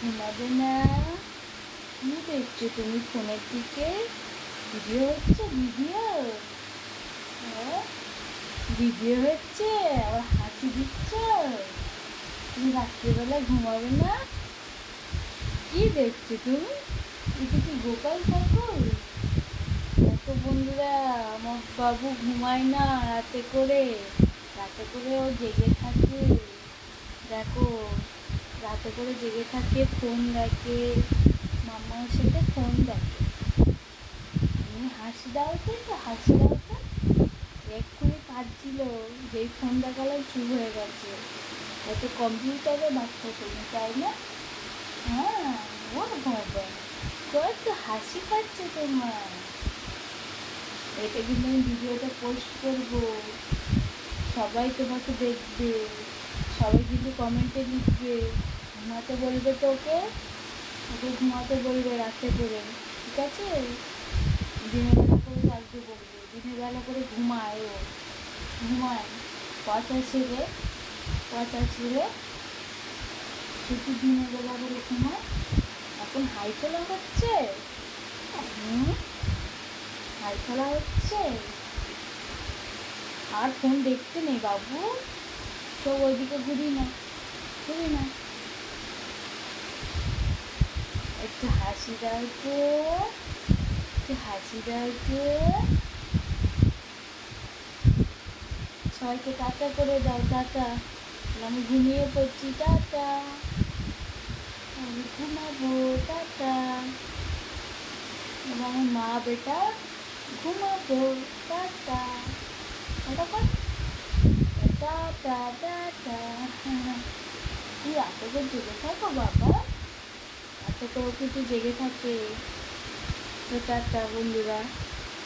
ঘুমাবে না? কি দেখছো তুমি ফোনের দিকে? ভিডিও হচ্ছে ভিডিও? হ্যাঁ, ভিডিও হচ্ছে আবার হাসি দিচ্ছ? তুমি রাত্রিবেলা ঘুমাবে না? কি দেখছো তুমি? এটা কি গোপাল ঠাকুর? দেখো বন্ধুরা, আমার বাবু ঘুমায় না রাতে করে। রাতে করে ও জেগে থাকে। দেখো, রাতে করে জেগে থাকে, ফোন দেখে, মামার সাথে ফোন দেখে। তুমি হাসি দাও তো, একটু হাসি দাও তো। এক্ষুনি কাঁদছিল, যেই ফোন দেখালো চুপ হয়ে গেছে। হয়তো কম্পিউটারে বাচ্চা তুমি, তাই না? হ্যাঁ, ওর বাবা, কত হাসি পাচ্ছে তোমার। এটা কিন্তু আমি ভিডিওটা পোস্ট করবো, সবাই তোমাকে দেখবে, সবাই কিন্তু কমেন্টে লিখবে, ঘুমাতে বলবে তো ওকে। ওকে ঘুমাতে বলবে রাতে করে, ঠিক আছে? দিনের বেলা করে জাগতে বলবে, দিনের বেলা করে ঘুমায় ও, ঘুমায়। পচা ছেলে, পচা ছেলে, শুধু দিনের বেলা করে ঘুমায়। এখন হাই তোলা হচ্ছে, হাই তোলা হচ্ছে। আর ফোন দেখতে নেই বাবু, তো ওইদিকে ঘুরি না, ঘুরি না। একটু হাসি দাও তো, একটু হাসি দাও তো। সবাইকে টাটা করে দাও, টাটা। আমি ঘুমিয়ে পড়ছি, টাটা। আমি ঘুমাবো, টাটা। এবার আমার মা বেটা ঘুমাবো, টাটা। টাটা কর, টাটা টাটা। তুই রাতে করে জেগে থাকো বাবা, রাতে করেও কিন্তু জেগে থাকে। তো টাটা বন্ধুরা।